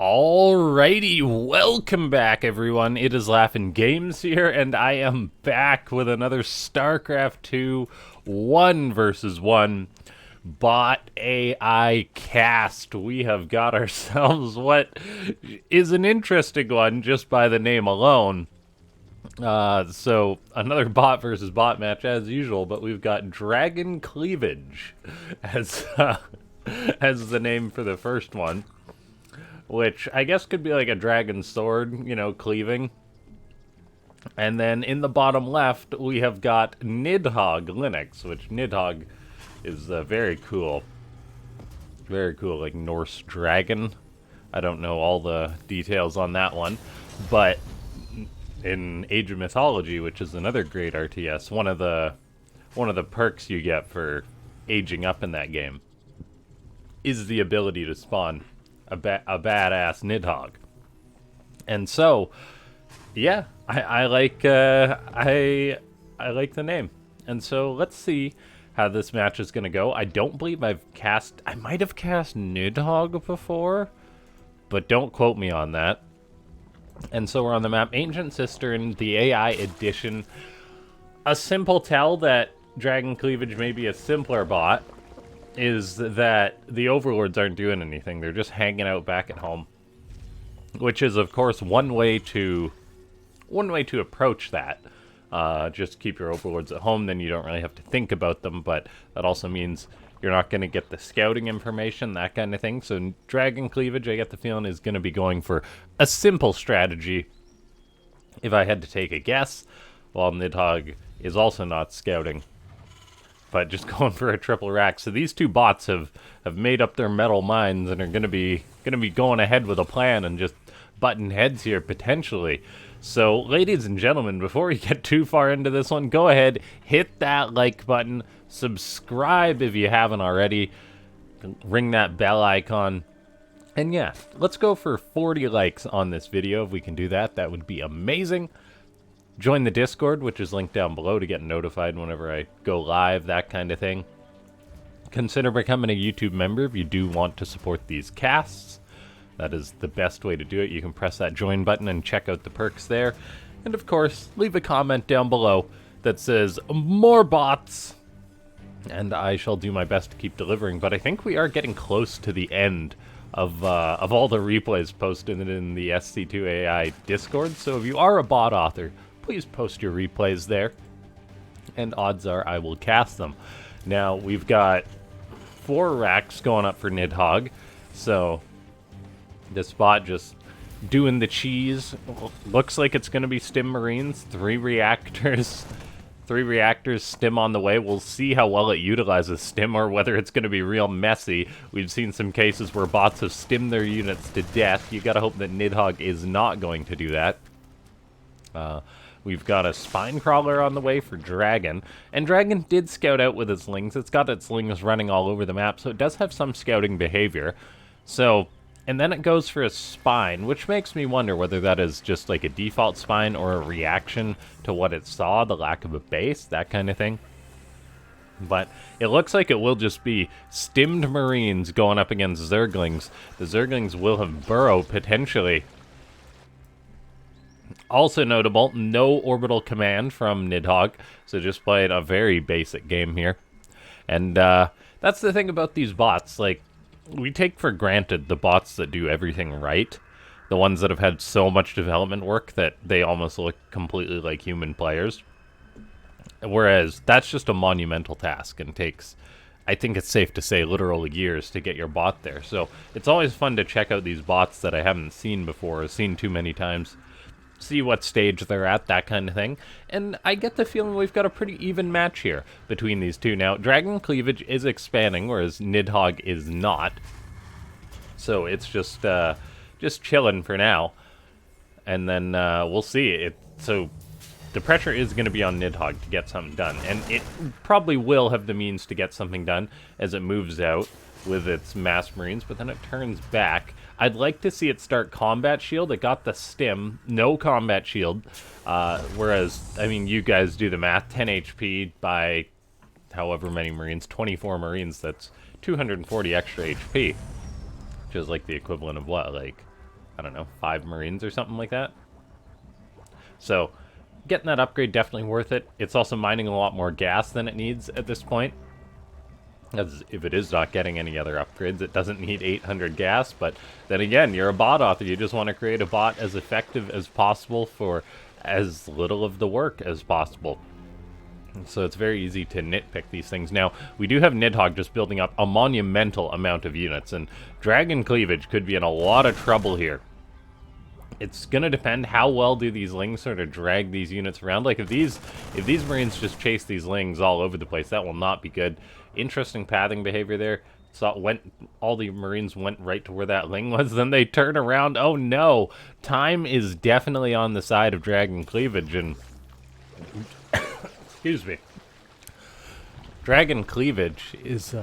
Alrighty, welcome back everyone. It is LaughNgamez here, and I am back with another Starcraft 2 1 versus 1 bot AI cast. We have got ourselves what is an interesting one just by the name alone. So another bot versus bot match as usual, but we've got DragonCleavage as as the name for the first one, which I guess could be like a dragon sword, you know, cleaving. And then in the bottom left, we have got Nidhogg Linux, which Nidhogg is very cool. Very cool, like Norse dragon. I don't know all the details on that one, but in Age of Mythology, which is another great RTS, one of the perks you get for aging up in that game is the ability to spawn a badass Nidhogg. And so, yeah, I like I like the name. And so let's see how this match is gonna go. I don't believe I might have cast Nidhogg before, but don't quote me on that. And so we're on the map Ancient Cistern, the AI edition. A simple tell that DragonCleavage may be a simpler bot is that the overlords aren't doing anything. They're just hanging out back at home, which is of course one way to approach that. Just keep your overlords at home, then you don't really have to think about them, but that also means you're not going to get the scouting information, that kind of thing. So DragonCleavage, I get the feeling, is going to be going for a simple strategy if I had to take a guess, while Nidhogg is also not scouting, but just going for a triple rack. So these two bots have made up their metal minds and are gonna be going ahead with a plan and just butting heads here potentially. So ladies and gentlemen, before we get too far into this one, go ahead, hit that like button, subscribe if you haven't already, ring that bell icon, and yeah, let's go for 40 likes on this video. If we can do that, that would be amazing. Join the Discord, which is linked down below to get notified whenever I go live, that kind of thing. Consider becoming a YouTube member if you do want to support these casts. That is the best way to do it. You can press that join button and check out the perks there. And of course, leave a comment down below that says more bots, and I shall do my best to keep delivering. But I think we are getting close to the end of all the replays posted in the SC2AI Discord. So if you are a bot author, please post your replays there, and odds are I will cast them. Now, we've got 4 racks going up for Nidhogg, so this bot just doing the cheese. Looks like it's going to be Stim Marines, 3 reactors. 3 reactors, Stim on the way. We'll see how well it utilizes Stim, or whether it's going to be real messy. We've seen some cases where bots have stimmed their units to death. You gotta hope that Nidhogg is not going to do that. We've got a spine crawler on the way for Dragon, and Dragon did scout out with its lings. It's got its lings running all over the map, so it does have some scouting behavior. So, and then it goes for a spine, which makes me wonder whether that is just like a default spine or a reaction to what it saw, the lack of a base, that kind of thing. But it looks like it will just be stimmed Marines going up against Zerglings. The Zerglings will have burrow, potentially. Also notable, no orbital command from Nidhogg, so just played a very basic game here. And that's the thing about these bots, like, we take for granted the bots that do everything right, the ones that have had so much development work that they almost look completely like human players. Whereas that's just a monumental task and takes, I think it's safe to say, literal years to get your bot there. So it's always fun to check out these bots that I haven't seen before, or seen too many times, see what stage they're at, that kind of thing. And I get the feeling we've got a pretty even match here between these two. Now, DragonCleavage is expanding, whereas Nidhogg is not. So it's just chilling for now. And then we'll see. So the pressure is going to be on Nidhogg to get something done. And it probably will have the means to get something done as it moves out with its mass marines, but then it turns back. I'd like to see it start combat shield. It got the stim, no combat shield, whereas, I mean, you guys do the math, 10 HP by however many marines, 24 marines, that's 240 extra HP, which is like the equivalent of what, like I don't know, 5 Marines or something like that. So, getting that upgrade definitely worth it. It's also mining a lot more gas than it needs at this point. As if it is not getting any other upgrades, it doesn't need 800 gas, but then again, you're a bot author. You just want to create a bot as effective as possible for as little of the work as possible. So it's very easy to nitpick these things. Now, we do have Nidhogg just building up a monumental amount of units, and DragonCleavage could be in a lot of trouble here. It's gonna depend how well do these lings sort of drag these units around. Like if these Marines just chase these lings all over the place, that will not be good. Interesting pathing behavior there. So all the Marines went right to where that ling was, then they turn around. Oh no! Time is definitely on the side of DragonCleavage, and excuse me. DragonCleavage is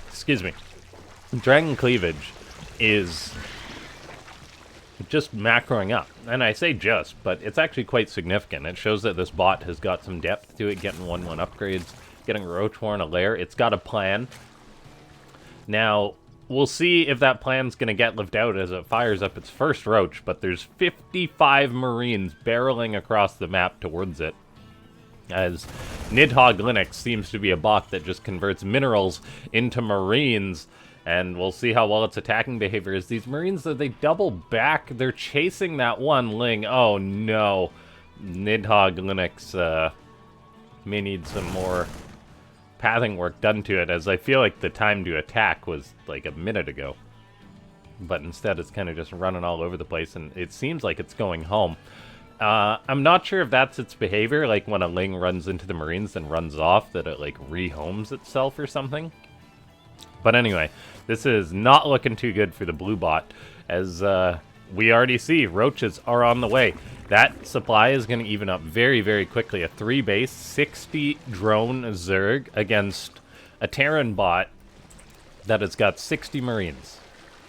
excuse me. DragonCleavage is just macroing up. And I say just, but it's actually quite significant. It shows that this bot has got some depth to it, getting 1-1 upgrades, getting Roach Warren a lair. It's got a plan. Now, we'll see if that plan's going to get lived out as it fires up its first Roach, but there's 55 Marines barreling across the map towards it. As Nidhogg Linux seems to be a bot that just converts minerals into Marines, and we'll see how well its attacking behavior is. These Marines, they double back. They're chasing that one ling. Oh no. Nidhogg Linux may need some more pathing work done to it, as I feel like the time to attack was like a minute ago. But instead it's kind of just running all over the place, and it seems like it's going home. I'm not sure if that's its behavior, like when a ling runs into the Marines and runs off, that it like rehomes itself or something. But anyway, this is not looking too good for the blue bot, as we already see roaches are on the way. That supply is going to even up very, very quickly. A 3-base, 60 drone Zerg against a Terran bot that has got 60 Marines.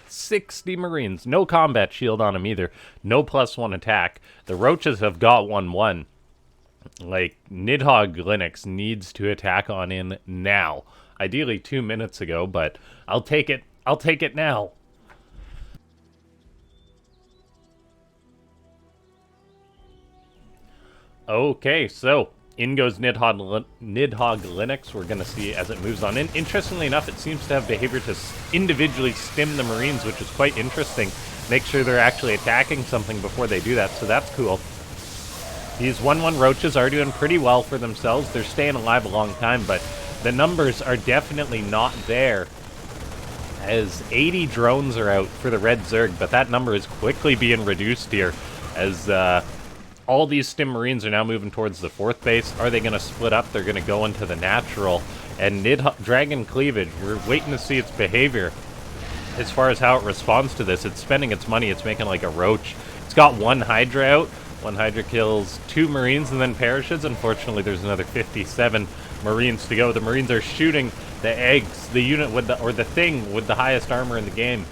60 Marines. No combat shield on him either. No +1 attack. The roaches have got 1-1. Like, Nidhogg Linux needs to attack on in now. Ideally 2 minutes ago, but I'll take it. I'll take it now. Okay, so in goes Nidhogg Linux. We're going to see as it moves on in. Interestingly enough, it seems to have behavior to individually stim the Marines, which is quite interesting. Make sure they're actually attacking something before they do that, so that's cool. These 1-1 roaches are doing pretty well for themselves. They're staying alive a long time, but the numbers are definitely not there, as 80 drones are out for the red Zerg, but that number is quickly being reduced here, as all these stim Marines are now moving towards the 4th base. Are they going to split up? They're going to go into the natural, and DragonCleavage, we're waiting to see its behavior as far as how it responds to this. It's spending its money. It's making like a roach. It's got 1 Hydra out. 1 Hydra kills 2 Marines and then perishes. Unfortunately, there's another 57 Marines to go. The Marines are shooting the eggs, the unit with the, or the thing with the highest armor in the game.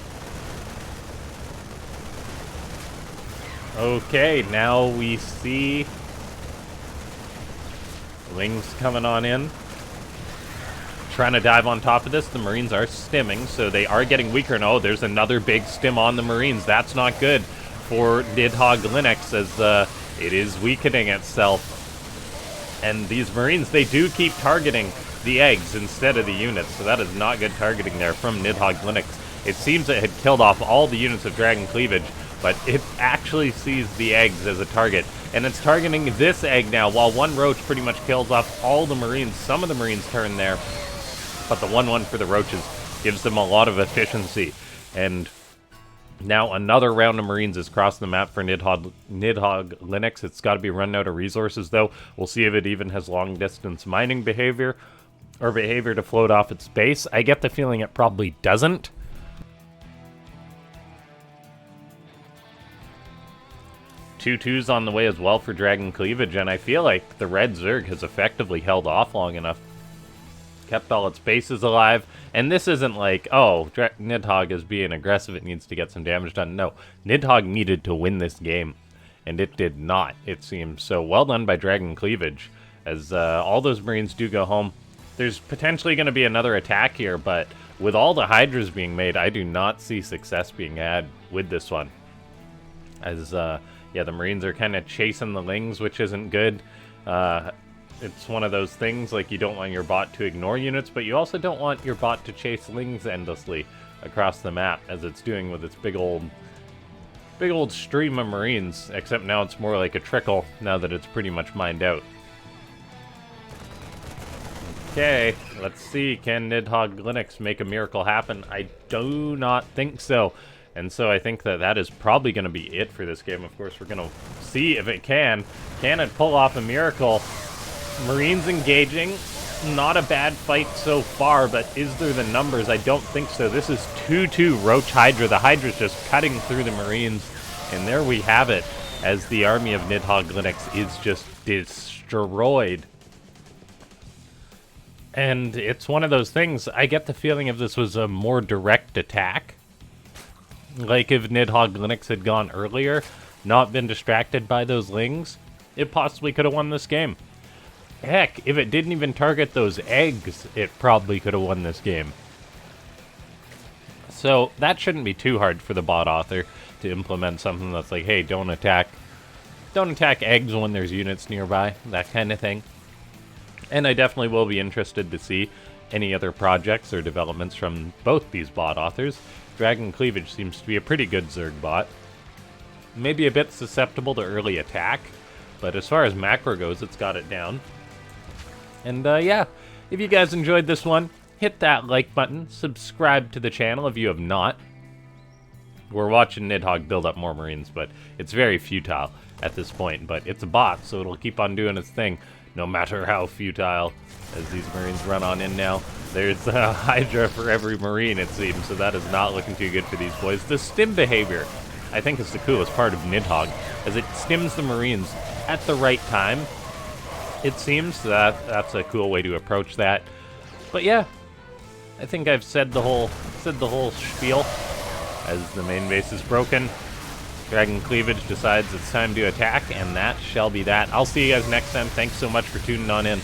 Okay, now we see lings coming on in. Trying to dive on top of this. The Marines are stimming, so they are getting weaker. And oh, there's another big stim on the Marines. That's not good for Nidhogg Linux, as it is weakening itself. And these Marines, they do keep targeting the eggs instead of the units, so that is not good targeting there from Nidhogg Linux. It seems it had killed off all the units of DragonCleavage, but it actually sees the eggs as a target. And it's targeting this egg now, while 1 roach pretty much kills off all the Marines. Some of the Marines turn there, but the 1-1 for the roaches gives them a lot of efficiency. And now another round of Marines is crossing the map for Nidhogg Linux. It's got to be running out of resources, though. We'll see if it even has long-distance mining behavior, or behavior to float off its base. I get the feeling it probably doesn't. Two 2s on the way as well for DragonCleavage, and I feel like the red Zerg has effectively held off long enough. Kept all its bases alive, and this isn't like, oh, Nidhogg is being aggressive, it needs to get some damage done. No, Nidhogg needed to win this game, and it did not, it seems. So well done by DragonCleavage, as all those Marines do go home. there's potentially going to be another attack here, but with all the Hydras being made, I do not see success being had with this one. As, yeah, the Marines are kind of chasing the Lings, which isn't good. It's one of those things, like, you don't want your bot to ignore units, but you also don't want your bot to chase Lings endlessly across the map, as it's doing with its big old stream of Marines, except now it's more like a trickle, now that it's pretty much mined out. Okay, let's see, can Nidhogg Linux make a miracle happen? I do not think so. And so I think that that is probably going to be it for this game. Of course, we're going to see if it can. Can it pull off a miracle? Marines engaging. Not a bad fight so far, but is there the numbers? I don't think so. This is 2-2 Roach Hydra. The Hydra's just cutting through the Marines. And there we have it, as the army of Nidhogg Linux is just destroyed. And it's one of those things, I get the feeling if this was a more direct attack, like if Nidhogg Linux had gone earlier, not been distracted by those Lings, it possibly could have won this game. Heck, if it didn't even target those eggs, it probably could have won this game. So that shouldn't be too hard for the bot author to implement something that's like, hey, don't attack eggs when there's units nearby, that kind of thing. And I definitely will be interested to see any other projects or developments from both these bot authors. DragonCleavage seems to be a pretty good Zerg bot. Maybe a bit susceptible to early attack, but as far as macro goes, it's got it down. And yeah, if you guys enjoyed this one, hit that like button, subscribe to the channel if you have not. We're watching Nidhogg build up more Marines, but it's very futile at this point. But it's a bot, so it'll keep on doing its thing, no matter how futile. As these Marines run on in now, there's a Hydra for every Marine, it seems, so that is not looking too good for these boys. The stim behavior, I think, is the coolest part of Nidhogg, as it stims the Marines at the right time. It seems that's a cool way to approach that. But yeah, I think I've said the whole spiel. As the main base is broken, DragonCleavage decides it's time to attack, and that shall be that. I'll see you guys next time. Thanks so much for tuning on in.